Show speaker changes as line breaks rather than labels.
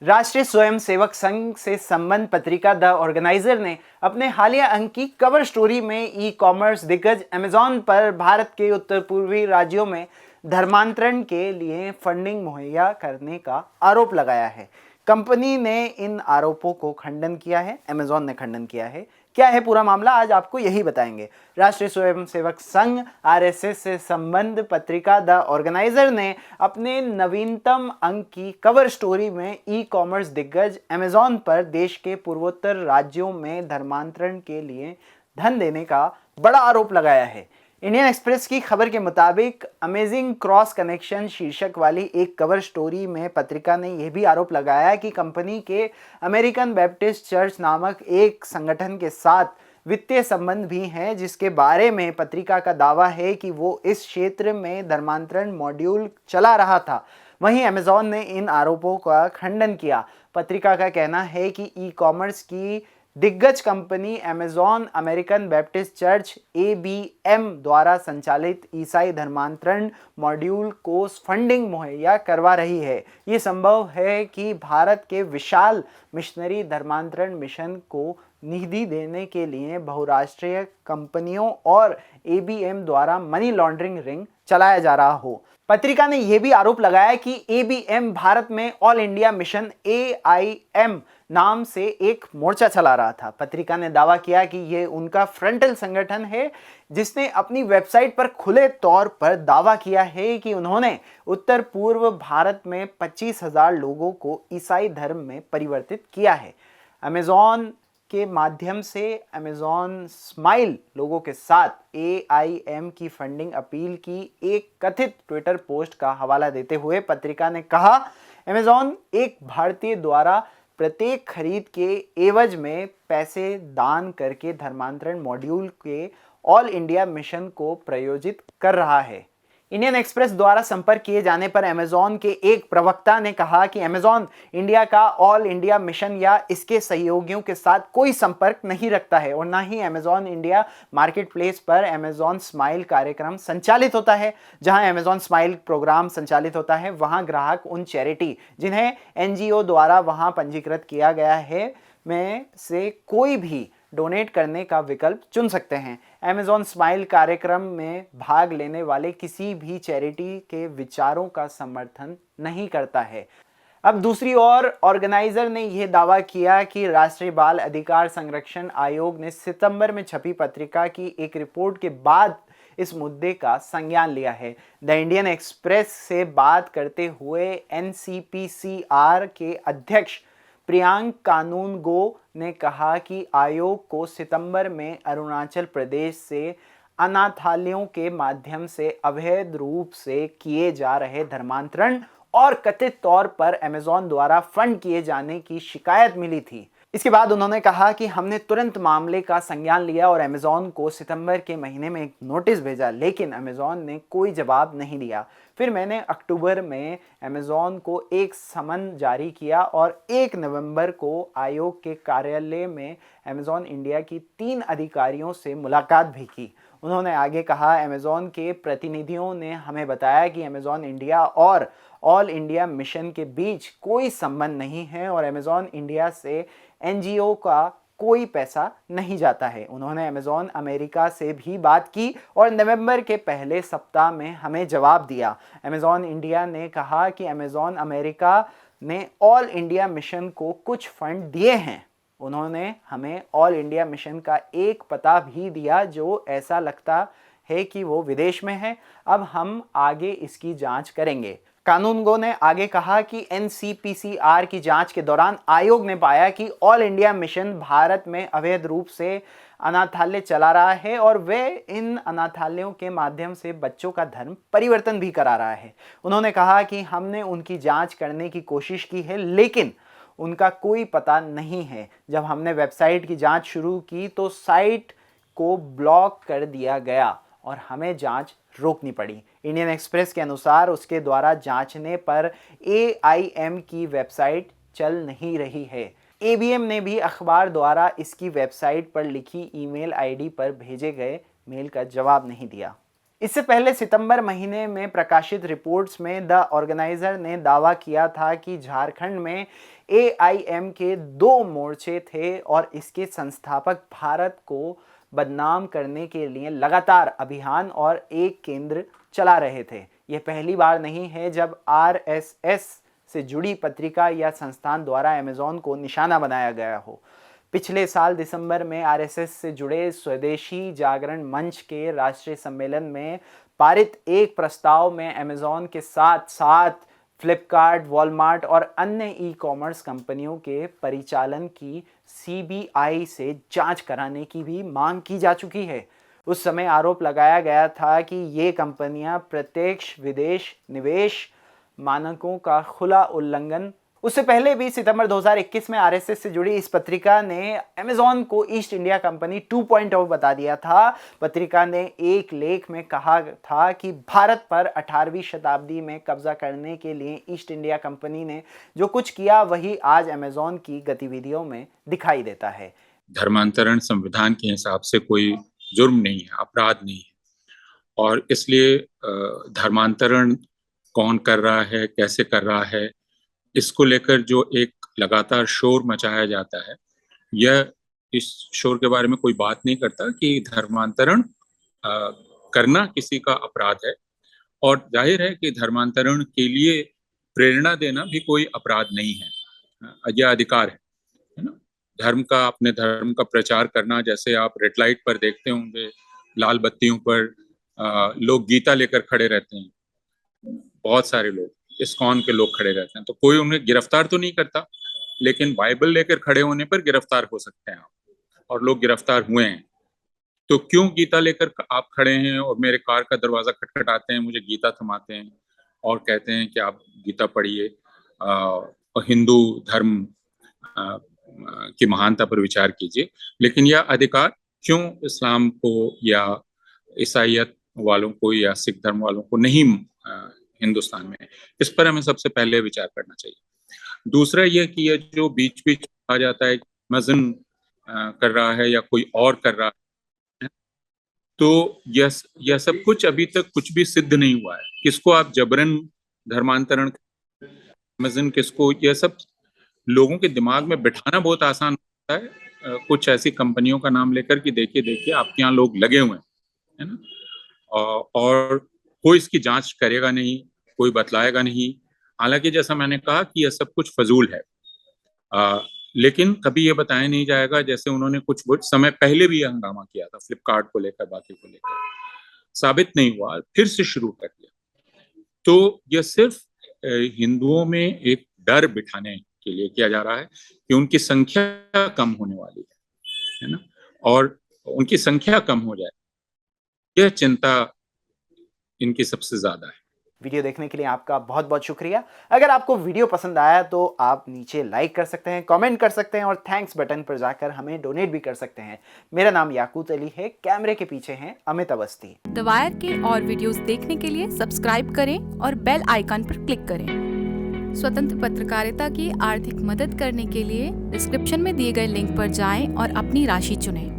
राष्ट्रीय स्वयंसेवक संघ से संबंध पत्रिका द ऑर्गेनाइजर ने अपने हालिया अंक की कवर स्टोरी में ई कॉमर्स दिग्गज अमेजॉन पर भारत के उत्तर पूर्वी राज्यों में धर्मांतरण के लिए फंडिंग मुहैया करने का आरोप लगाया है। कंपनी ने इन आरोपों को खंडन किया है, अमेजॉन ने खंडन किया है। क्या है पूरा मामला, आज आपको यही बताएंगे। राष्ट्रीय स्वयंसेवक संघ आरएसएस से संबंध पत्रिका द ऑर्गेनाइजर ने अपने नवीनतम अंक की कवर स्टोरी में ई कॉमर्स दिग्गज अमेजॉन पर देश के पूर्वोत्तर राज्यों में धर्मांतरण के लिए धन देने का बड़ा आरोप लगाया है। इंडियन एक्सप्रेस की खबर के मुताबिक अमेजिंग क्रॉस कनेक्शन शीर्षक वाली एक कवर स्टोरी में पत्रिका ने यह भी आरोप लगाया कि कंपनी के अमेरिकन बैप्टिस्ट चर्च नामक एक संगठन के साथ वित्तीय संबंध भी हैं, जिसके बारे में पत्रिका का दावा है कि वो इस क्षेत्र में धर्मांतरण मॉड्यूल चला रहा था। वहीं अमेजॉन ने इन आरोपों का खंडन किया। पत्रिका का कहना है कि ई कॉमर्स की दिग्गज company Amazon American Baptist church ABM द्वारा संचालित ईसाई धर्मांतरण मॉड्यूल को फंडिंग मुहैया करवा रही है। ये संभव है कि भारत के विशाल मिशनरी धर्मांतरण मिशन को निधि देने के लिए बहुराष्ट्रीय कंपनियों और ABM द्वारा मनी लॉन्ड्रिंग रिंग चलाया जा रहा हो। पत्रिका ने यह भी आरोप लगाया कि ABM भारत में ऑल इंडिया मिशन AIM नाम से एक मोर्चा चला रहा था। पत्रिका ने दावा किया कि यह उनका फ्रंटल संगठन है, जिसने अपनी वेबसाइट पर खुले तौर पर दावा किया है कि उन्होंने उत्तर पूर्व भारत में 25,000 लोगों को ईसाई धर्म में परिवर्तित किया है। अमेजॉन के माध्यम से अमेजॉन स्माइल लोगों के साथ AIM की फंडिंग अपील की एक कथित ट्विटर पोस्ट का हवाला देते हुए पत्रिका ने कहा, अमेजॉन एक भारतीय द्वारा प्रत्येक खरीद के एवज में पैसे दान करके धर्मांतरण मॉड्यूल के ऑल इंडिया मिशन को प्रायोजित कर रहा है। इंडियन एक्सप्रेस द्वारा संपर्क किए जाने पर अमेजॉन के एक प्रवक्ता ने कहा कि अमेजॉन इंडिया का ऑल इंडिया मिशन या इसके सहयोगियों के साथ कोई संपर्क नहीं रखता है और न ही अमेजॉन इंडिया मार्केट प्लेस पर अमेजॉन स्माइल कार्यक्रम संचालित होता है। जहां अमेजॉन स्माइल प्रोग्राम संचालित होता है, वहां ग्राहक उन चैरिटी जिन्हें NGO द्वारा वहां पंजीकृत किया गया है में से कोई भी डोनेट करने का विकल्प चुन सकते हैं। अमेजॉन स्माइल कार्यक्रम में भाग लेने वाले किसी भी चैरिटी के विचारों का समर्थन नहीं करता है। अब दूसरी ओर ऑर्गेनाइजर ने यह दावा किया कि राष्ट्रीय बाल अधिकार संरक्षण आयोग ने सितंबर में छपी पत्रिका की एक रिपोर्ट के बाद इस मुद्दे का संज्ञान लिया है। द इंडियन एक्सप्रेस से बात करते हुए NCPCR के अध्यक्ष प्रियांक कानूनगो ने कहा कि आयोग को सितंबर में अरुणाचल प्रदेश से अनाथालयों के माध्यम से अवैध रूप से किए जा रहे धर्मांतरण और कथित तौर पर अमेजॉन द्वारा फंड किए जाने की शिकायत मिली थी। इसके बाद उन्होंने कहा कि हमने तुरंत मामले का संज्ञान लिया और अमेजॉन को सितंबर के महीने में एक नोटिस भेजा, लेकिन अमेजॉन ने कोई जवाब नहीं दिया। फिर मैंने अक्टूबर में अमेजॉन को एक समन जारी किया और 1 नवंबर को आयोग के कार्यालय में अमेजॉन इंडिया की 3 अधिकारियों से मुलाकात भी की। उन्होंने आगे कहा, अमेजॉन के प्रतिनिधियों ने हमें बताया कि अमेजॉन इंडिया और ऑल इंडिया मिशन के बीच कोई संबंध नहीं है और अमेजॉन इंडिया से NGO का कोई पैसा नहीं जाता है। उन्होंने अमेजॉन अमेरिका से भी बात की और नवंबर के पहले सप्ताह में हमें जवाब दिया। अमेजॉन इंडिया ने कहा कि अमेजॉन अमेरिका ने ऑल इंडिया मिशन को कुछ फंड दिए हैं। उन्होंने हमें ऑल इंडिया मिशन का एक पता भी दिया जो ऐसा लगता है कि वो विदेश में है। अब हम आगे इसकी जांच करेंगे। कानूनगो ने आगे कहा कि NCPCR की जांच के दौरान आयोग ने पाया कि ऑल इंडिया मिशन भारत में अवैध रूप से अनाथालय चला रहा है और वे इन अनाथालयों के माध्यम से बच्चों का धर्म परिवर्तन भी करा रहा है। उन्होंने कहा कि हमने उनकी जांच करने की कोशिश की है, लेकिन उनका कोई पता नहीं है। जब हमने वेबसाइट की जांच शुरू की तो साइट को ब्लॉक कर दिया गया और हमें जांच रोकनी पड़ी। इंडियन एक्सप्रेस के अनुसार उसके द्वारा जांचने पर AIM की वेबसाइट चल नहीं रही है। ABM ने भी अखबार द्वारा इसकी वेबसाइट पर लिखी ईमेल ID पर भेजे गए मेल का जवाब नहीं दिया। इससे पहले सितंबर महीने में प्रकाशित रिपोर्ट्स में द ऑर्गेनाइजर ने दावा किया था कि झारखंड में AIM के 2 मोर्चे थे और इसके संस्थापक भारत को बदनाम करने के लिए लगातार अभियान और एक केंद्र चला रहे थे। यह पहली बार नहीं है जब RSS से जुड़ी पत्रिका या संस्थान द्वारा अमेज़न को निशाना बनाया गया हो। पिछले साल दिसंबर में RSS से जुड़े स्वदेशी जागरण मंच के राष्ट्रीय सम्मेलन में पारित एक प्रस्ताव में अमेज़न के साथ साथ फ्लिपकार्ट, वॉलमार्ट और अन्य ई-कॉमर्स कंपनियों के परिचालन की CBI से जांच कराने की भी मांग की जा चुकी है। उस समय आरोप लगाया गया था कि ये कंपनियां प्रत्यक्ष विदेश निवेश मानकों का खुला उल्लंघन। उससे पहले भी सितंबर 2021 में RSS से जुड़ी इस पत्रिका ने अमेज़न को ईस्ट इंडिया कंपनी 2.0 बता दिया था। पत्रिका ने एक लेख में कहा था कि भारत पर 18वीं शताब्दी में कब्जा करने के लिए ईस्ट इंडिया कंपनी ने जो कुछ किया वही आज अमेज़न की गतिविधियों में दिखाई देता है।
धर्मांतरण संविधान के हिसाब से कोई जुर्म नहीं है, अपराध नहीं है, और इसलिए धर्मांतरण कौन कर रहा है, कैसे कर रहा है, इसको लेकर जो एक लगातार शोर मचाया जाता है, यह इस शोर के बारे में कोई बात नहीं करता कि धर्मांतरण करना किसी का अपराध है, और जाहिर है कि धर्मांतरण के लिए प्रेरणा देना भी कोई अपराध नहीं है, यह अधिकार है ना। धर्म का, अपने धर्म का प्रचार करना, जैसे आप रेड लाइट पर देखते होंगे, लाल बत्तियों पर लोग गीता लेकर खड़े रहते हैं, बहुत सारे लोग इस्कॉन के लोग खड़े रहते हैं, तो कोई उन्हें गिरफ्तार तो नहीं करता, लेकिन बाइबल लेकर खड़े होने पर गिरफ्तार हो सकते हैं आप, और लोग गिरफ्तार हुए हैं। तो क्यों गीता लेकर आप खड़े हैं और मेरे कार का दरवाजा खटखटाते हैं, मुझे गीता थमाते हैं और कहते हैं कि आप गीता पढ़िए और हिंदू धर्म की महानता पर विचार कीजिए, लेकिन यह अधिकार क्यों इस्लाम को या ईसाईयत वालों को या सिख धर्म वालों को नहीं हिंदुस्तान में? इस पर हमें सबसे पहले विचार करना चाहिए। दूसरा यह कि यह जो बीच बीच आ जाता है मजन कर रहा है या कोई और कर रहा है, तो यह सब कुछ अभी तक कुछ भी सिद्ध नहीं हुआ है। किसको आप जबरन धर्मांतरण, मजन किसको, यह सब लोगों के दिमाग में बिठाना बहुत आसान होता है कुछ ऐसी कंपनियों का नाम लेकर कि देखिए आपके यहाँ लोग लगे हुए हैं, है ना, और कोई इसकी जांच करेगा नहीं, कोई बतलाएगा नहीं। हालांकि जैसा मैंने कहा कि यह सब कुछ फजूल है, लेकिन कभी यह बताया नहीं जाएगा, जैसे उन्होंने कुछ समय पहले भी यह हंगामा किया था फ्लिपकार्ट को लेकर, बाकी को लेकर, साबित नहीं हुआ, फिर से शुरू कर दिया। तो यह सिर्फ हिंदुओं में एक डर बिठाने के लिए किया जा रहा है कि उनकी संख्या कम होने वाली है ना, और उनकी संख्या कम हो जाए, यह चिंता इनकी सबसे ज्यादा है।
वीडियो देखने के लिए आपका बहुत बहुत शुक्रिया। अगर आपको वीडियो पसंद आया तो आप नीचे लाइक कर सकते हैं, कमेंट कर सकते हैं और थैंक्स बटन पर जाकर हमें डोनेट भी कर सकते हैं। मेरा नाम याकूत अली है, कैमरे के पीछे हैं अमित अवस्थी।
द वायर के और वीडियोस देखने के लिए सब्सक्राइब करें और बेल आइकन पर क्लिक करें। स्वतंत्र पत्रकारिता की आर्थिक मदद करने के लिए डिस्क्रिप्शन में दिए गए लिंक पर जाएं और अपनी राशि चुनें।